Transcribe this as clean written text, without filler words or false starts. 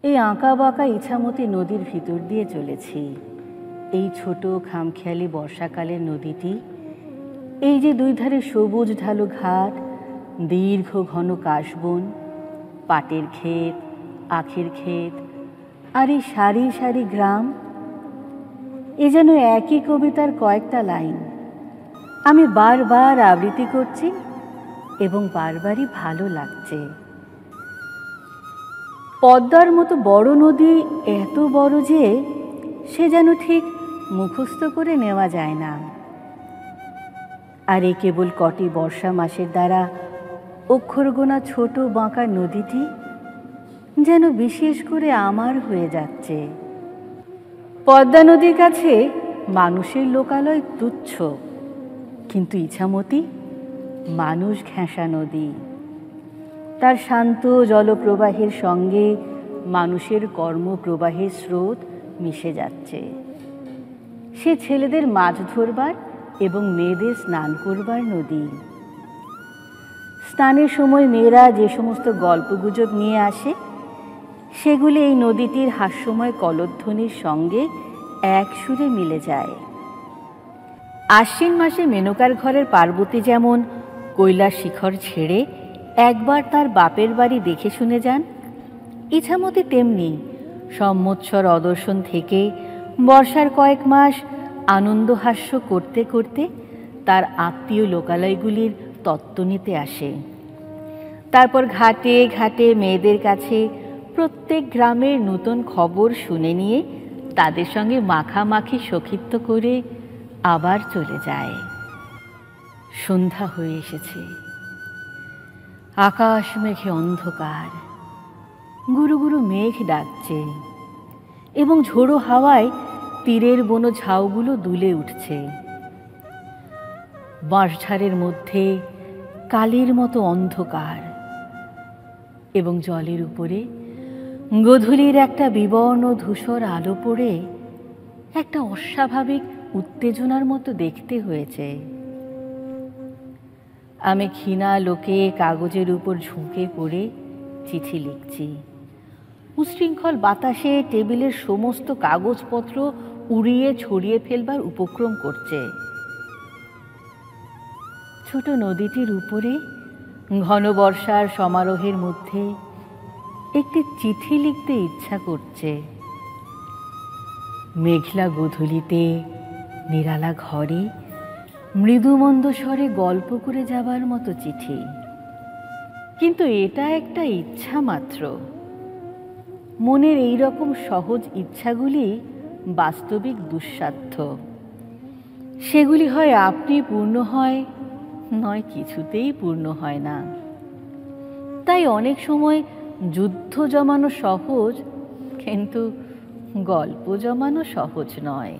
এই আঁকা বাঁকা ইছামতি নদীর ভিতর দিয়ে চলেছি। এই ছোট খামখেয়ালি বর্ষাকালের নদীটি, এই যে দুই ধারে সবুজ ঢালু ঘাট, দীর্ঘ ঘন কাশবন, পাটের ক্ষেত, আখের ক্ষেত, আর এই সারি সারি গ্রাম, এ যেন একই কবিতার কয়েকটা লাইন। আমি বারবার আবৃত্তি করছি এবং বারবারই ভালো লাগছে। পদ্মার মতো বড় নদী এত বড় যে সে যেন ঠিক মুখস্থ করে নেওয়া যায় না। আর এ কেবল কটি বর্ষা মাসের দ্বারা অক্ষর গোনা ছোট বাঁকা নদীটি যেন বিশেষ করে আমার হয়ে যাচ্ছে। পদ্মা নদীর কাছে মানুষের লোকালয় তুচ্ছ, কিন্তু ইছামতি মানুষ ঘেঁষা নদী। তার শান্ত জলপ্রবাহের সঙ্গে মানুষের কর্মপ্রবাহের স্রোত মিশে যাচ্ছে। সে ছেলেদের মাছ ধরবার এবং মেয়েদের স্নান করবার নদী। স্নানের সময় মেয়েরা যে সমস্ত গল্পগুজব নিয়ে আসে, সেগুলি এই নদীটির হাস্যময় কলধ্বনির সঙ্গে এক সুরে মিলে যায়। আশ্বিন মাসে মেনকার ঘরের পার্বতী যেমন কৈলাস শিখর ছেড়ে একবার তার বাপের বাড়ি দেখে শুনে যান, ইছামতি তেমনি সম্বৎসর অদর্শন থেকে বর্ষার কয়েক মাস আনন্দহাস্য করতে করতে তার আত্মীয় লোকালয়গুলির তত্ত্ব নিতে আসে। তারপর ঘাটে ঘাটে মেয়েদের কাছে প্রত্যেক গ্রামের নতুন খবর শুনে নিয়ে তাদের সঙ্গে মাখামাখি সখিত্ব করে আবার চলে যায়। সন্ধ্যা হয়ে এসেছে। আকাশ মেঘে অন্ধকার, গুরু গুরু মেঘ ডাকছে এবং ঝোড়ো হাওয়ায় তীরের বনো ঝাউগুলো দুলে উঠছে। বাঁশঝাড়ের মধ্যে কালির মতো অন্ধকার এবং জলের উপরে গোধূলির একটা বিবর্ণ ধূসর আলো পড়ে একটা অস্বাভাবিক উত্তেজনার মতো দেখতে হয়েছে। আমি ক্ষীণা লোকে কাগজের উপর ঝুঁকে পড়ে চিঠি লিখছি। উশৃঙ্খল বাতাসে টেবিলের সমস্ত কাগজপত্র উড়িয়ে ছড়িয়ে ফেলবার উপক্রম করছে। ছোট নদীটির উপরে ঘন বর্ষার সমারোহের মধ্যে একটি চিঠি লিখতে ইচ্ছা করছে। মেঘলা গোধূলিতে নিরালা ঘরে মৃদুমন্দ স্বরে গল্প করে যাবার মতো চিঠি। কিন্তু এটা একটা ইচ্ছা মাত্র। মনের এই রকম সহজ ইচ্ছাগুলি বাস্তবিক দুঃসাধ্য। সেগুলি হয় আপনি পূর্ণ হয়, নয় কিছুতেই পূর্ণ হয় না। তাই অনেক সময় যুদ্ধ জমানো সহজ, কিন্তু গল্প জমানো সহজ নয়।